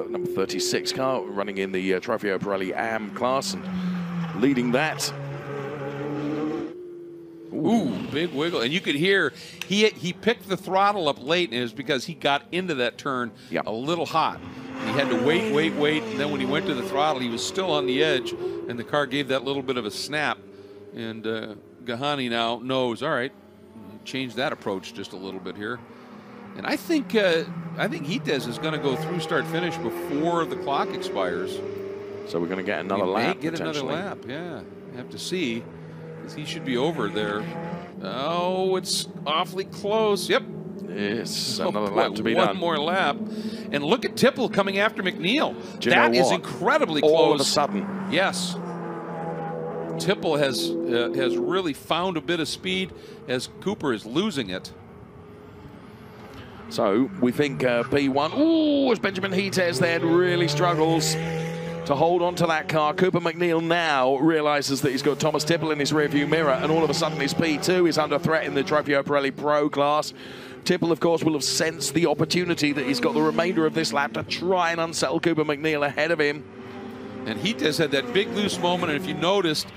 number 36 car, running in the Trofeo Pirelli AM class and leading that. Ooh, big wiggle. And you could hear he picked the throttle up late, and it was because he got into that turn a little hot. He had to wait, and then when he went to the throttle, he was still on the edge, and the car gave that little bit of a snap. And Gahani now knows, all right, change that approach just a little bit here. And I think Itez is going to go through start finish before the clock expires. So we're going to get another lap. Get another lap, yeah. Have to see, because he should be over there. Oh, it's awfully close. Yep. Yes, another lap to be done. One more lap. And look at Tipple coming after McNeil. That is incredibly close. All of a sudden. Yes. Tipple has really found a bit of speed as Cooper is losing it. So we think P1, ooh, as Benjamin Itez then really struggles to hold on to that car. Cooper McNeil now realizes that he's got Thomas Tipple in his rearview mirror, and all of a sudden his P2 is under threat in the Trofeo Pirelli Pro class. Tipple, of course, will have sensed the opportunity that he's got the remainder of this lap to try and unsettle Cooper McNeil ahead of him. And Itez had that big loose moment, and if you noticed,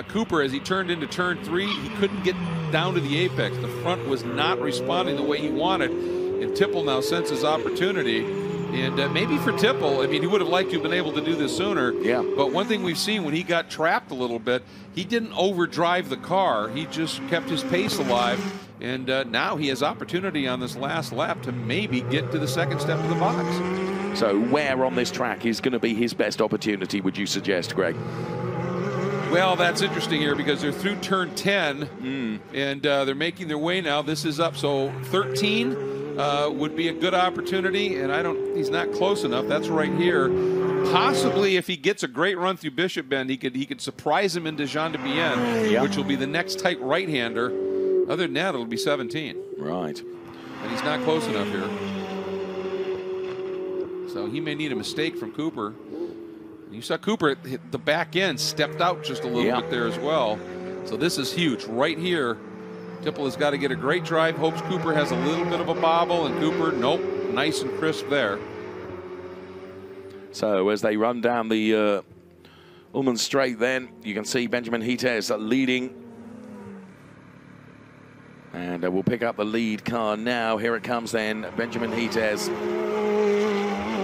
Cooper, as he turned into turn 3, he couldn't get down to the apex. The front was not responding the way he wanted, and Tipple now senses opportunity. And maybe for Tipple, I mean, he would have liked to have been able to do this sooner. Yeah. But one thing we've seen when he got trapped a little bit, he didn't overdrive the car. He just kept his pace alive. And now he has opportunity on this last lap to maybe get to the second step of the box. So where on this track is going to be his best opportunity, would you suggest, Greg? Well, that's interesting here because they're through turn 10, and they're making their way now. This is up, so 13 would be a good opportunity, and he's not close enough. That's right here. Possibly, if he gets a great run through Bishop Bend, he could surprise him into Jean de Bienne, which will be the next tight right-hander. Other than that, it'll be 17. Right. And he's not close enough here. So he may need a mistake from Cooper. You saw Cooper hit the back end, stepped out just a little bit there as well. So this is huge. Right here, Tipple has got to get a great drive. Hopes Cooper has a little bit of a bobble, and Cooper, nope, nice and crisp there. So as they run down the Ullman Straight then, you can see Benjamin Itez leading. And we'll pick up the lead car now. Here it comes then. Benjamin Itez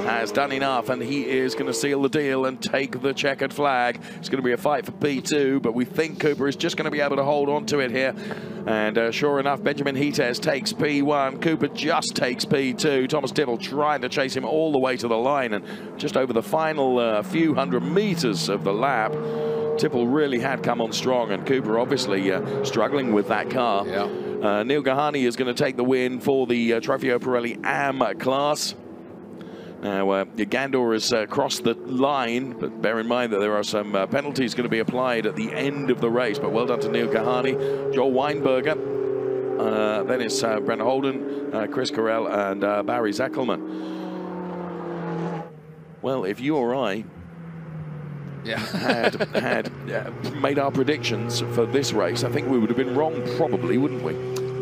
has done enough, and he is going to seal the deal and take the checkered flag. It's going to be a fight for P2, but we think Cooper is just going to be able to hold on to it here. And sure enough, Benjamin Itez takes P1. Cooper just takes P2. Thomas Tipple trying to chase him all the way to the line, and just over the final few hundred meters of the lap, Tipple really had come on strong, and Cooper obviously struggling with that car. Neil Gahani is going to take the win for the Trofeo Pirelli AM class. Now, Gandor has crossed the line, but bear in mind that there are some penalties going to be applied at the end of the race. But well done to Neil Gahani, Joel Weinberger, then it's Brendan Holden, Chris Carell, and Barry Zeckelman. Well, if you or I had made our predictions for this race, I think we would have been wrong, probably, wouldn't we?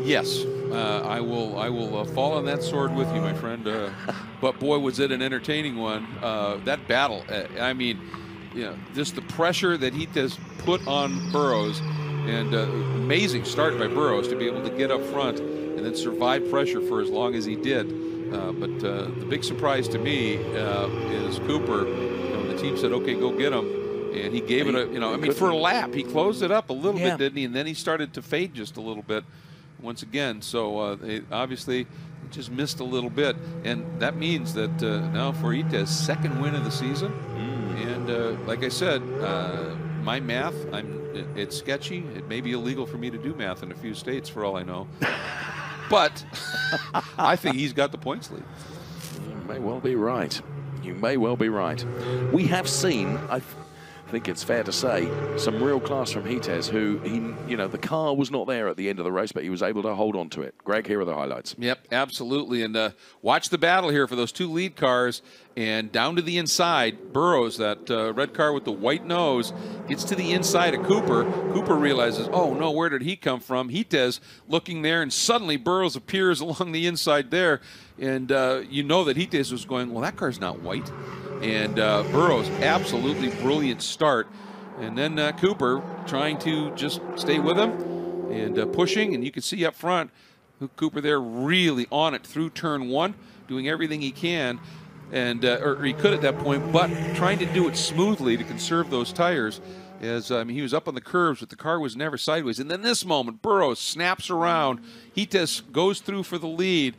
Yes. I will fall on that sword with you, my friend. But boy, was it an entertaining one. That battle, I mean, you know, just the pressure that he has put on Burrows, and amazing start by Burrows to be able to get up front and then survive pressure for as long as he did. But the big surprise to me is Cooper. You know, the team said, "Okay, go get him," and he gave it a, you know, I mean, for a lap, he closed it up a little bit, didn't he? And then he started to fade just a little bit. Once again, so they obviously just missed a little bit, and that means that now for Itez, second win of the season. And like I said, my math, it's sketchy. It may be illegal for me to do math in a few states, for all I know. But I think he's got the points lead. may well be right. You may well be right. We have seen, I think it's fair to say, some real class from Hites, who, the car was not there at the end of the race, but he was able to hold on to it. Greg, here are the highlights. Yep, absolutely. And watch the battle here for those two lead cars. And down to the inside, Burrows, that red car with the white nose, gets to the inside of Cooper. Cooper realizes, oh, no, where did he come from? Hites looking there, and suddenly Burrows appears along the inside there. And you know that Hites was going, well, that car's not white. And Burrows, absolutely brilliant start. And then Cooper trying to just stay with him and pushing. And you can see up front, Cooper there really on it through turn 1, doing everything he can. And or he could at that point, but trying to do it smoothly to conserve those tires. As he was up on the curves, but the car was never sideways. And then this moment, Burrows snaps around. Hites goes through for the lead.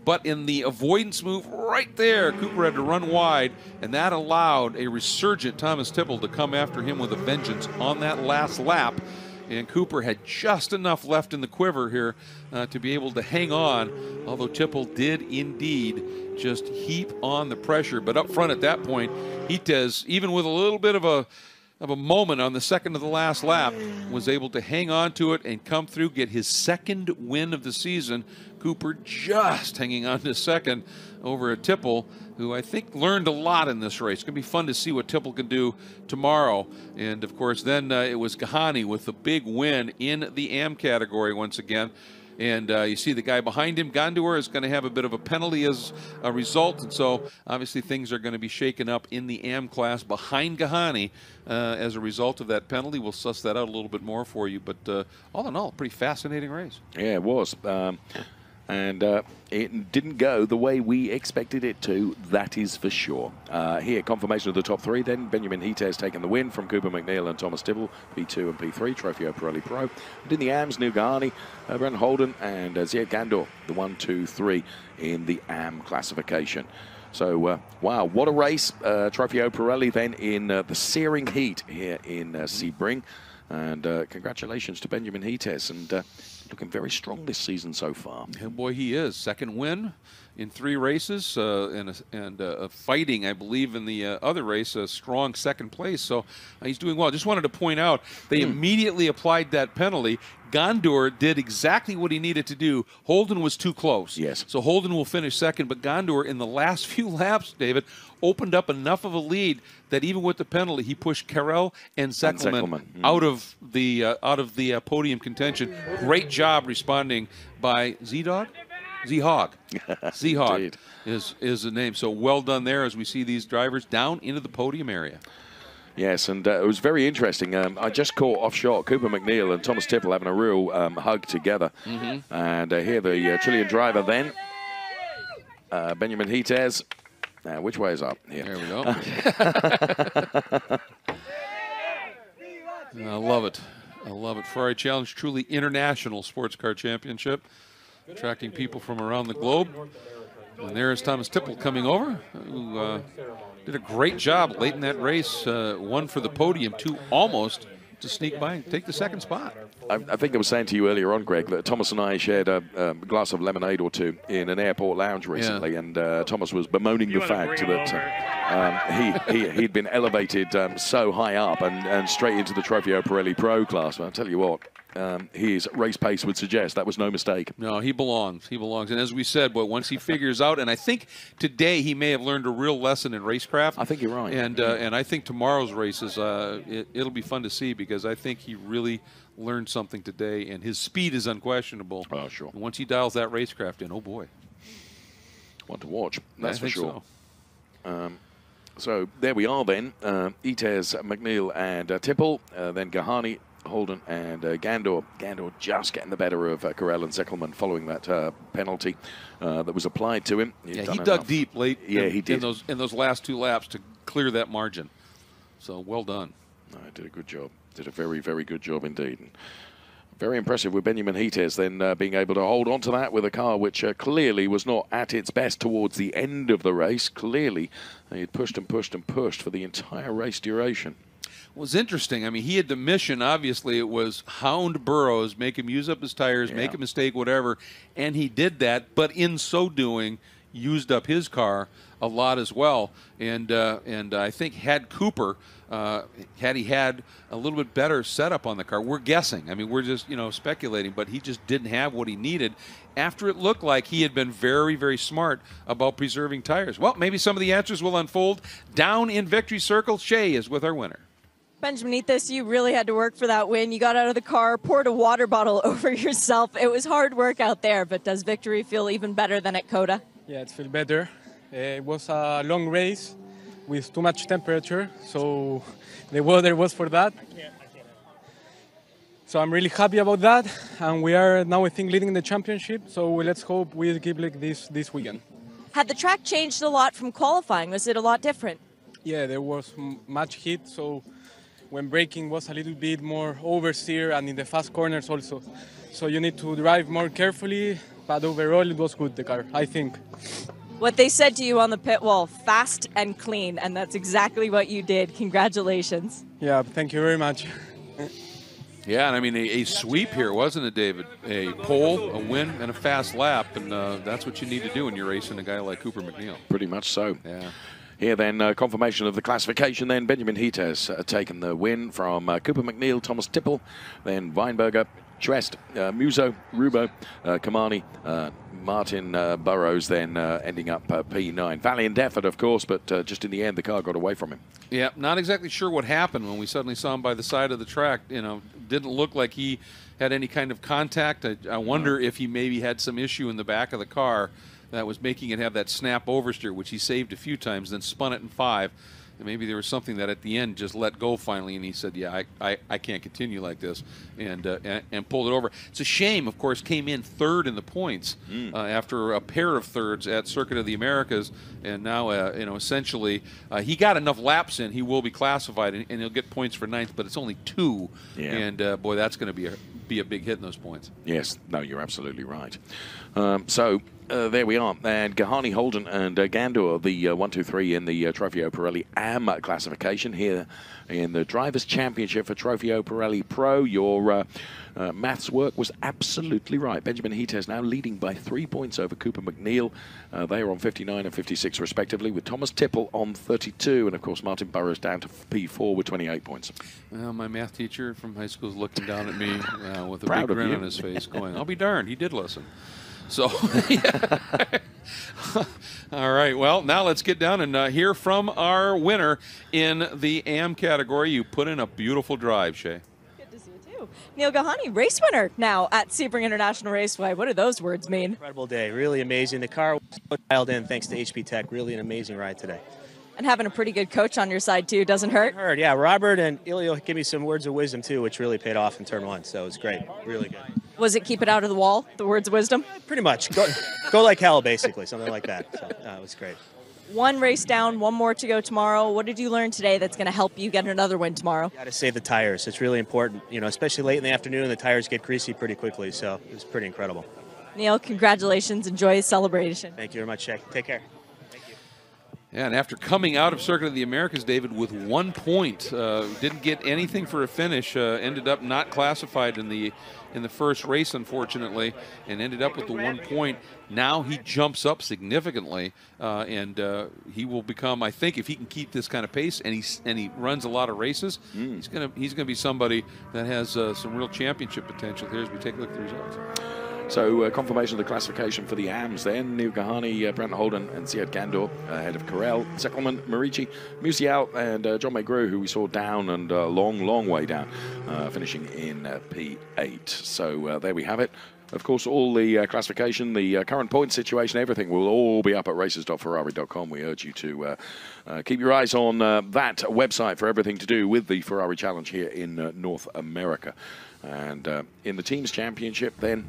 But in the avoidance move right there, Cooper had to run wide, and that allowed a resurgent Thomas Tipple to come after him with a vengeance on that last lap. And Cooper had just enough left in the quiver here to be able to hang on, although Tipple did indeed just heap on the pressure. But up front at that point, Hites, even with a little bit of a moment on the second of the last lap, was able to hang on to it and come through, get his second win of the season. Cooper just hanging on to second over a Tipple, who I think learned a lot in this race. It's going to be fun to see what Tipple can do tomorrow. And, of course, then it was Gahani with the big win in the AM category once again. And you see the guy behind him, Gondor, is going to have a bit of a penalty as a result. And so, obviously, things are going to be shaken up in the AM class behind Gahani as a result of that penalty. We'll suss that out a little bit more for you. But all in all, pretty fascinating race. Yeah, it was. And it didn't go the way we expected it to, that is for sure. Here, confirmation of the top 3 then. Benjamin Hites taking the win from Cooper McNeil and Thomas Tipple, P2 and P3, Trofeo Pirelli Pro. And in the AMs, Neil Gahani, Brendan Holden, and Ziad Gandor, the 1, 2, 3 in the AM classification. So, wow, what a race. Trofeo Pirelli then in the searing heat here in Sebring. And congratulations to Benjamin Hites, and looking very strong this season so far. Yeah, boy, he is. Second win in 3 races, and fighting, I believe, in the other race, a strong second place. So he's doing well. Just wanted to point out, they immediately applied that penalty. Gondor did exactly what he needed to do. Holden was too close. Yes. So Holden will finish second, but Gondor, in the last few laps, David, opened up enough of a lead that even with the penalty, he pushed Carell and Zeckelman out of the podium contention. Great job responding by Zhog. Zhog is the name. So well done there as we see these drivers down into the podium area. Yes, and it was very interesting. I just caught off shot Cooper McNeil and Thomas Tipple having a real hug together. And here the Chilean driver then, Benjamin Hites. Which way is up? Here. There we go. I love it. I love it. Ferrari Challenge, truly international sports car championship, attracting people from around the globe. And there is Thomas Tipple coming over, who did a great job late in that race, one for the podium, 2 almost to sneak by and take the second spot. I think I was saying to you earlier on, Greg, that Thomas and I shared a glass of lemonade or 2 in an airport lounge recently, and Thomas was bemoaning the fact that he'd been elevated so high up and straight into the Trofeo Pirelli Pro class. But I'll tell you what, his race pace would suggest that was no mistake. No, he belongs. He belongs. And as we said, but once he figures out, and I think today he may have learned a real lesson in racecraft. I think you're right. And I think tomorrow's races, it'll be fun to see, because I think he really learned something today, and his speed is unquestionable. Oh, sure. And once he dials that racecraft in, oh boy. One to watch, that's for sure. So there we are then. Hites, McNeil, and Tipple, then Gahani, Holden, and Gandor. Gandor just getting the better of Carell and Zeckelman following that penalty that was applied to him. He dug deep late. Yeah, he did. In those last 2 laps to clear that margin. So well done. No, did a good job. Did a very, very good job indeed. And very impressive with Benjamin Hites then being able to hold on to that with a car which clearly was not at its best towards the end of the race. Clearly, he had pushed and pushed and pushed for the entire race duration. It was interesting. I mean, he had the mission, obviously, it was hound Burrows, make him use up his tires, make a mistake, whatever, and he did that, but in so doing, used up his car a lot as well. And I think had Cooper, had he had a little bit better setup on the car, we're guessing. I mean, we're just, speculating, but he just didn't have what he needed after it looked like he had been very, very smart about preserving tires. Well, maybe some of the answers will unfold down in Victory Circle. Shea is with our winner. Benjamin Ethos, you really had to work for that win. You got out of the car, poured a water bottle over yourself. It was hard work out there, but does victory feel even better than at COTA? Yeah, it feels better. It was a long race with too much temperature, so the weather was for that. So I'm really happy about that, and we are now, I think, leading the championship, so let's hope we keep like this weekend. Had the track changed a lot from qualifying? Was it a lot different? Yeah, there was much heat, so when braking was a little bit more oversteer, and in the fast corners also. So you need to drive more carefully, but overall it was good, the car, I think. What they said to you on the pit wall, fast and clean, and that's exactly what you did. Congratulations. Yeah, thank you very much. Yeah, and I mean, a sweep here, wasn't it, David? A pole, a win, and a fast lap, and that's what you need to do when you're racing a guy like Cooper McNeil. Pretty much so. Yeah. Here then, confirmation of the classification then. Benjamin Hites taken the win from Cooper McNeil, Thomas Tipple, then Weinberger, Schwest, Muso, Rubo, Kamani, Martin Burrows then ending up P9. Valiant effort, of course, but just in the end, the car got away from him. Yeah, not exactly sure what happened when we suddenly saw him by the side of the track. Didn't look like he had any kind of contact. I wonder if he maybe had some issue in the back of the car that was making it have that snap oversteer, which he saved a few times, then spun it in 5. And maybe there was something that at the end just let go finally, and he said, yeah, I can't continue like this, and pulled it over. It's a shame, of course, came in 3rd in the points after a pair of thirds at Circuit of the Americas, and now, essentially, he got enough laps in, he will be classified, and he'll get points for 9th, but it's only 2, and boy, that's going to be a big hit in those points. Yes, no, you're absolutely right. There we are, and Gahani, Holden, and Gandor, the 1, 2, 3 in the Trofeo Pirelli AM classification here in the Drivers' Championship for Trofeo Pirelli Pro. Your maths work was absolutely right. Benjamin Hites now leading by 3 points over Cooper McNeil. They are on 59 and 56 respectively, with Thomas Tipple on 32, and of course Martin Burrows down to P4 with 28 points. Well, my math teacher from high school is looking down at me with a Proud big grin you. on his face going, I'll be darned, he did listen. So, yeah. All right, well, now let's get down and hear from our winner in the AM category. You put in a beautiful drive, Shea. Good to see you, too. Neil Gahani, race winner now at Sebring International Raceway. What do those words mean? Incredible day, really amazing. The car was so dialed in thanks to HP Tech. Really an amazing ride today. And having a pretty good coach on your side, too, doesn't hurt? Heard, yeah. Robert and Ilio give me some words of wisdom, too, which really paid off in Turn 1, so it was great. Really good. Was it keep it out of the wall, the words of wisdom? Pretty much. Go like hell, basically, something like that. So it was great. One race down, one more to go tomorrow. What did you learn today that's going to help you get another win tomorrow? Got to save the tires. It's really important, especially late in the afternoon. The tires get greasy pretty quickly, so it was pretty incredible. Neil, congratulations. Enjoy the celebration. Thank you very much, Shea. Take care. Yeah, and after coming out of Circuit of the Americas, David, with 1 point, didn't get anything for a finish, ended up not classified in the first race, unfortunately, and ended up with the 1 point. Now he jumps up significantly, and he will become, I think, if he can keep this kind of pace and he runs a lot of races, he's gonna be somebody that has some real championship potential here as we take a look at the results. So confirmation of the classification for the AMs then. Neil Gahani, Brent Holden, and Ziad Gandor ahead of Carell, Zeckelman, Marici, Musial, and John Maygrew, who we saw down and a long way down, finishing in P8. So there we have it. Of course, all the classification, the current point situation, everything will all be up at races.ferrari.com. We urge you to keep your eyes on that website for everything to do with the Ferrari Challenge here in North America. And in the Teams Championship then,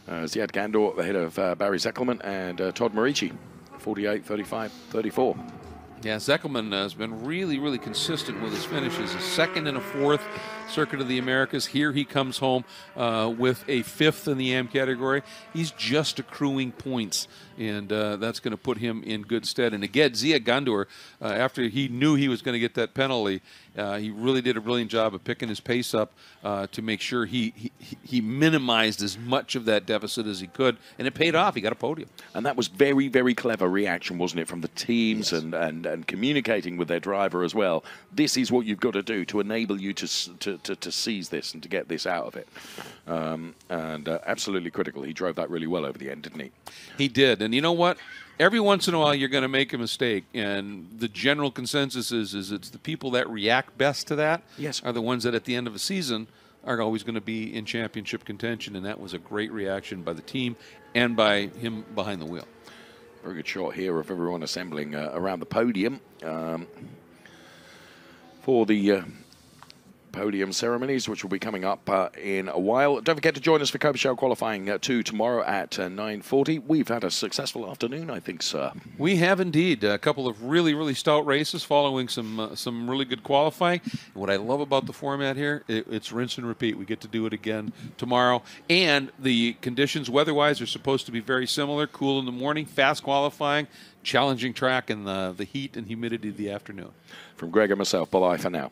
Ziad Gandor ahead of Barry Zeckelman and Todd Marici, 48, 35, 34. Yeah, Zeckelman has been really consistent with his finishes. A 2nd and a 4th, Circuit of the Americas. Here he comes home with a 5th in the AM category. He's just accruing points, and that's going to put him in good stead. And again, Zia Gandour, after he knew he was going to get that penalty, he really did a brilliant job of picking his pace up to make sure he minimized as much of that deficit as he could, and it paid off. He got a podium. And that was very, very clever reaction, wasn't it, from the teams, yes, and communicating with their driver as well. This is what you've got to do to enable you to seize this and to get this out of it. Absolutely critical. He drove that really well over the end, didn't he? He did. And you know what? Every once in a while, you're going to make a mistake, and the general consensus is it's the people that react best to that, yes, are the ones that at the end of a season are always going to be in championship contention, and that was a great reaction by the team and by him behind the wheel. Very good shot here of everyone assembling around the podium for the podium ceremonies, which will be coming up in a while. Don't forget to join us for Cobra Shell qualifying 2 tomorrow at 9:40. We've had a successful afternoon, I think, sir. We have indeed. A couple of really, really stout races following some really good qualifying. And what I love about the format here, it's rinse and repeat. We get to do it again tomorrow. And the conditions weather-wise are supposed to be very similar. Cool in the morning, fast qualifying, challenging track in the heat and humidity of the afternoon. From Greg and myself, bye-bye for now.